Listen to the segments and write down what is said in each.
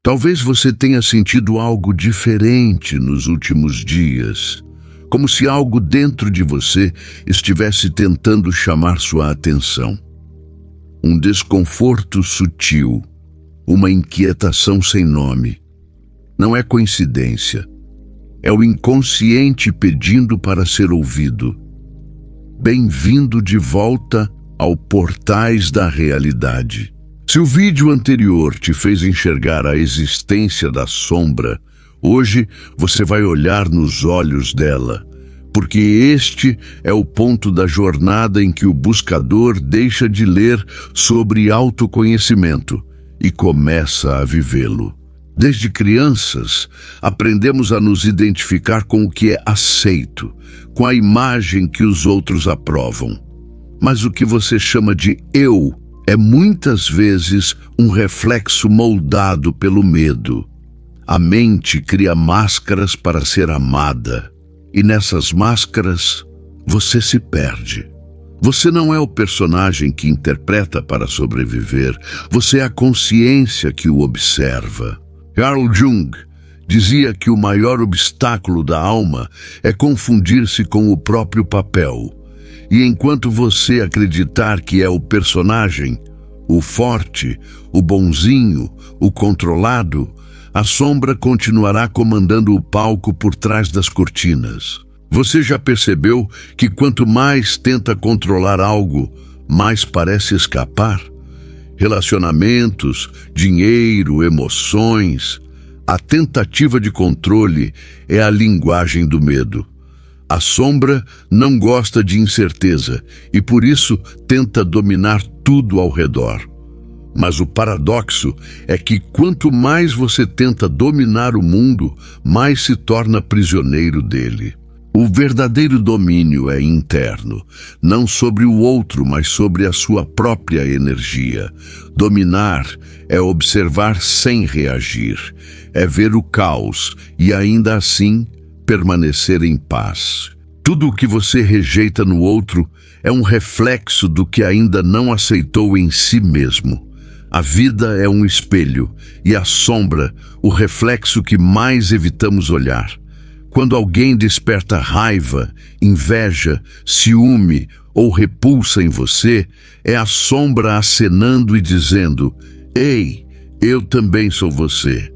Talvez você tenha sentido algo diferente nos últimos dias, como se algo dentro de você estivesse tentando chamar sua atenção. Um desconforto sutil, uma inquietação sem nome. Não é coincidência. É o inconsciente pedindo para ser ouvido. Bem-vindo de volta ao Portais da Realidade. Se o vídeo anterior te fez enxergar a existência da sombra, hoje você vai olhar nos olhos dela, porque este é o ponto da jornada em que o buscador deixa de ler sobre autoconhecimento e começa a vivê-lo. Desde crianças, aprendemos a nos identificar com o que é aceito, com a imagem que os outros aprovam. Mas o que você chama de eu é muitas vezes um reflexo moldado pelo medo. A mente cria máscaras para ser amada, e nessas máscaras você se perde. Você não é o personagem que interpreta para sobreviver, você é a consciência que o observa. Carl Jung dizia que o maior obstáculo da alma é confundir-se com o próprio papel. E enquanto você acreditar que é o personagem, o forte, o bonzinho, o controlado, a sombra continuará comandando o palco por trás das cortinas. Você já percebeu que quanto mais tenta controlar algo, mais parece escapar? Relacionamentos, dinheiro, emoções. A tentativa de controle é a linguagem do medo. A sombra não gosta de incerteza e, por isso, tenta dominar tudo ao redor. Mas o paradoxo é que quanto mais você tenta dominar o mundo, mais se torna prisioneiro dele. O verdadeiro domínio é interno, não sobre o outro, mas sobre a sua própria energia. Dominar é observar sem reagir, é ver o caos e ainda assim permanecer em paz. Tudo o que você rejeita no outro é um reflexo do que ainda não aceitou em si mesmo. A vida é um espelho e a sombra, o reflexo que mais evitamos olhar. Quando alguém desperta raiva, inveja, ciúme ou repulsa em você, é a sombra acenando e dizendo: "Ei, eu também sou você."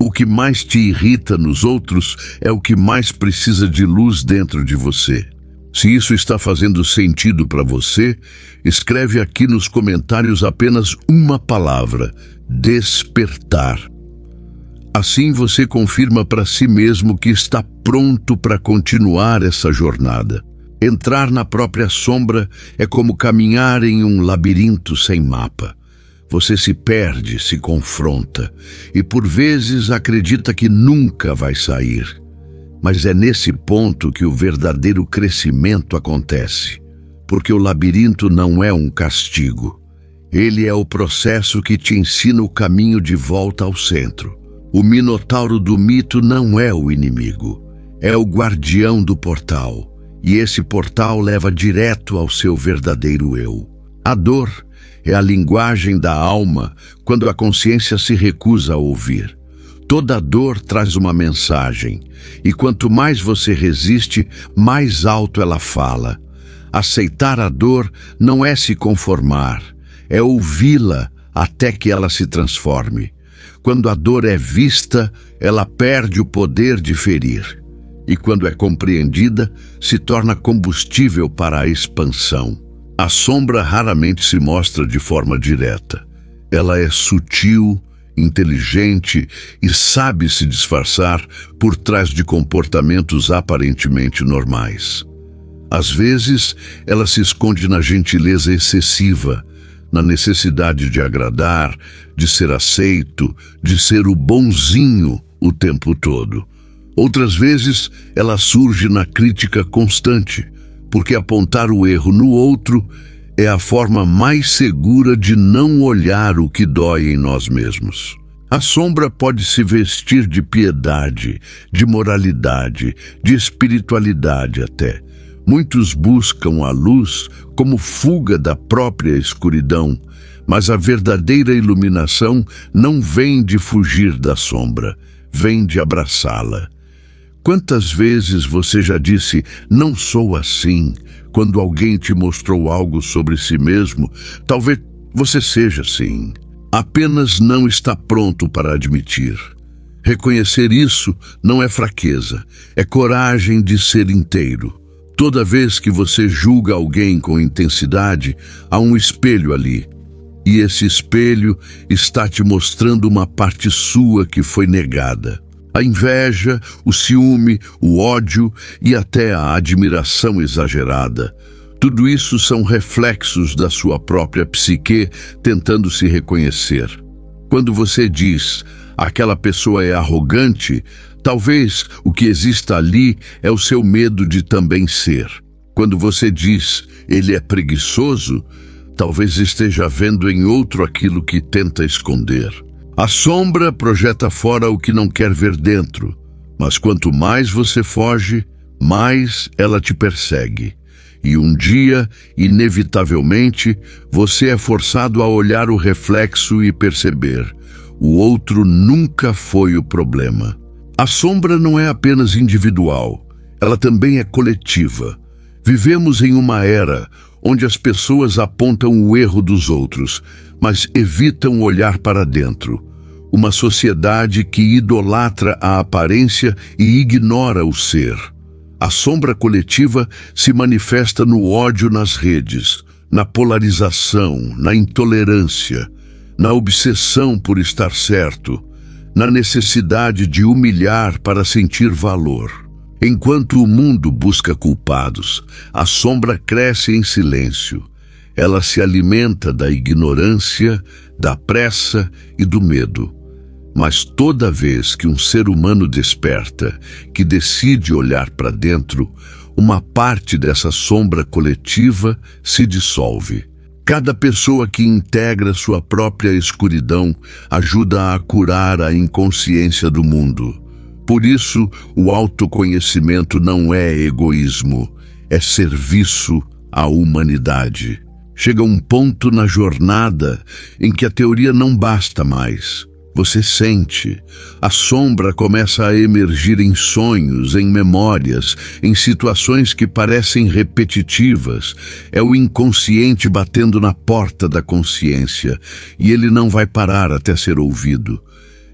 O que mais te irrita nos outros é o que mais precisa de luz dentro de você. Se isso está fazendo sentido para você, escreve aqui nos comentários apenas uma palavra: despertar. Assim você confirma para si mesmo que está pronto para continuar essa jornada. Entrar na própria sombra é como caminhar em um labirinto sem mapa. Você se perde, se confronta e por vezes acredita que nunca vai sair. Mas é nesse ponto que o verdadeiro crescimento acontece, porque o labirinto não é um castigo. Ele é o processo que te ensina o caminho de volta ao centro. O minotauro do mito não é o inimigo, é o guardião do portal, e esse portal leva direto ao seu verdadeiro eu. A dor é a linguagem da alma quando a consciência se recusa a ouvir. Toda dor traz uma mensagem, e quanto mais você resiste, mais alto ela fala. Aceitar a dor não é se conformar, é ouvi-la até que ela se transforme. Quando a dor é vista, ela perde o poder de ferir. E quando é compreendida, se torna combustível para a expansão. A sombra raramente se mostra de forma direta. Ela é sutil, inteligente e sabe se disfarçar por trás de comportamentos aparentemente normais. Às vezes, ela se esconde na gentileza excessiva, na necessidade de agradar, de ser aceito, de ser o bonzinho o tempo todo. Outras vezes, ela surge na crítica constante, porque apontar o erro no outro é a forma mais segura de não olhar o que dói em nós mesmos. A sombra pode se vestir de piedade, de moralidade, de espiritualidade até. Muitos buscam a luz como fuga da própria escuridão, Mas a verdadeira iluminação não vem de fugir da sombra, vem de abraçá-la. Quantas vezes você já disse, não sou assim, quando alguém te mostrou algo sobre si mesmo? Talvez você seja assim, apenas não está pronto para admitir. Reconhecer isso não é fraqueza, é coragem de ser inteiro. Toda vez que você julga alguém com intensidade, há um espelho ali. E esse espelho está te mostrando uma parte sua que foi negada. A inveja, o ciúme, o ódio e até a admiração exagerada. Tudo isso são reflexos da sua própria psique tentando se reconhecer. Quando você diz, aquela pessoa é arrogante, talvez o que exista ali é o seu medo de também ser. Quando você diz, ele é preguiçoso, talvez esteja vendo em outro aquilo que tenta esconder. A sombra projeta fora o que não quer ver dentro, mas quanto mais você foge, mais ela te persegue. E um dia, inevitavelmente, você é forçado a olhar o reflexo e perceber: o outro nunca foi o problema. A sombra não é apenas individual, ela também é coletiva. Vivemos em uma era onde as pessoas apontam o erro dos outros, mas evitam olhar para dentro. Uma sociedade que idolatra a aparência e ignora o ser. A sombra coletiva se manifesta no ódio nas redes, na polarização, na intolerância, na obsessão por estar certo, na necessidade de humilhar para sentir valor. Enquanto o mundo busca culpados, a sombra cresce em silêncio. Ela se alimenta da ignorância, da pressa e do medo. Mas toda vez que um ser humano desperta, que decide olhar para dentro, uma parte dessa sombra coletiva se dissolve. Cada pessoa que integra sua própria escuridão ajuda a curar a inconsciência do mundo. Por isso, o autoconhecimento não é egoísmo, é serviço à humanidade. Chega um ponto na jornada em que a teoria não basta mais. Você sente. A sombra começa a emergir em sonhos, em memórias, em situações que parecem repetitivas. É o inconsciente batendo na porta da consciência, e ele não vai parar até ser ouvido.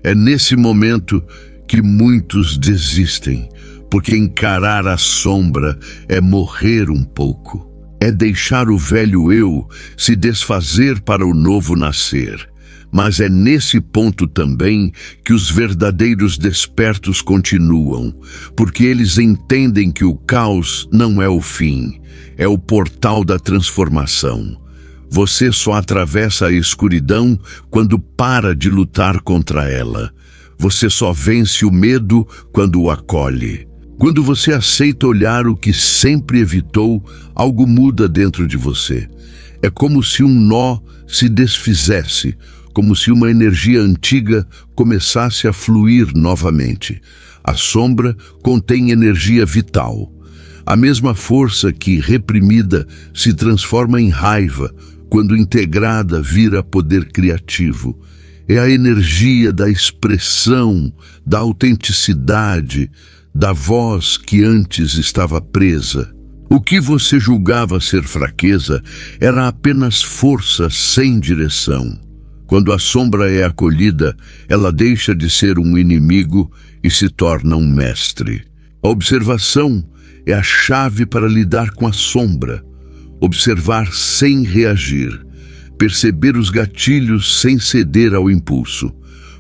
É nesse momento que muitos desistem, porque encarar a sombra é morrer um pouco. É deixar o velho eu se desfazer para o novo nascer. Mas é nesse ponto também que os verdadeiros despertos continuam, porque eles entendem que o caos não é o fim, é o portal da transformação. Você só atravessa a escuridão quando para de lutar contra ela. Você só vence o medo quando o acolhe. Quando você aceita olhar o que sempre evitou, algo muda dentro de você. É como se um nó se desfizesse, como se uma energia antiga começasse a fluir novamente. A sombra contém energia vital. A mesma força que, reprimida, se transforma em raiva, quando integrada vira poder criativo. É a energia da expressão, da autenticidade, da voz que antes estava presa. O que você julgava ser fraqueza era apenas força sem direção. Quando a sombra é acolhida, ela deixa de ser um inimigo e se torna um mestre. A observação é a chave para lidar com a sombra. Observar sem reagir. Perceber os gatilhos sem ceder ao impulso.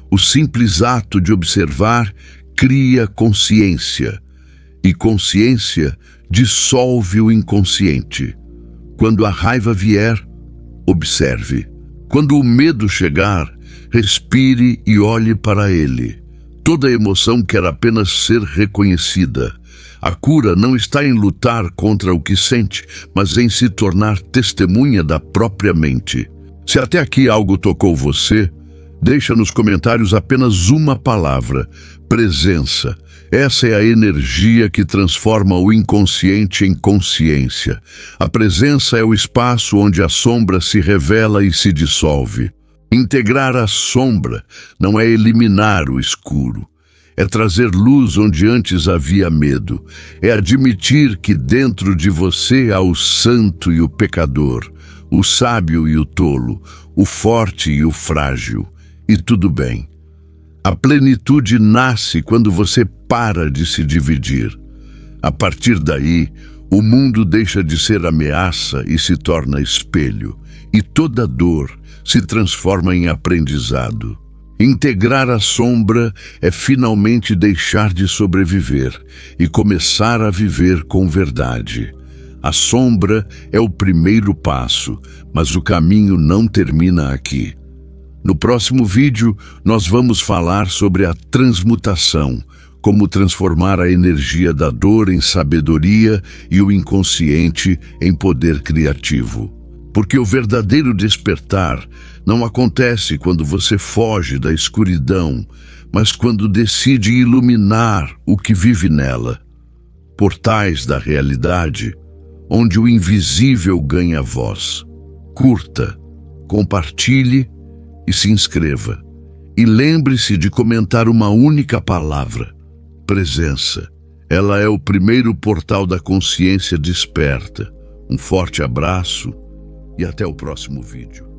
O simples ato de observar cria consciência. E consciência dissolve o inconsciente. Quando a raiva vier, observe. Quando o medo chegar, respire e olhe para ele. Toda emoção quer apenas ser reconhecida. A cura não está em lutar contra o que sente, mas em se tornar testemunha da própria mente. Se até aqui algo tocou você, Deixa nos comentários apenas uma palavra: presença. Essa é a energia que transforma o inconsciente em consciência. A presença é o espaço onde a sombra se revela e se dissolve. Integrar a sombra não é eliminar o escuro. É trazer luz onde antes havia medo. É admitir que dentro de você há o santo e o pecador, o sábio e o tolo, o forte e o frágil. E tudo bem. A plenitude nasce quando você para de se dividir. A partir daí, o mundo deixa de ser ameaça e se torna espelho, e toda dor se transforma em aprendizado. Integrar a sombra é finalmente deixar de sobreviver e começar a viver com verdade. A sombra é o primeiro passo, mas o caminho não termina aqui. No próximo vídeo, nós vamos falar sobre a transmutação, como transformar a energia da dor em sabedoria e o inconsciente em poder criativo. Porque o verdadeiro despertar não acontece quando você foge da escuridão, mas quando decide iluminar o que vive nela. Portais da realidade, onde o invisível ganha voz. Curta, compartilhe e se inscreva. E lembre-se de comentar uma única palavra: presença. Ela é o primeiro portal da consciência desperta. Um forte abraço e até o próximo vídeo.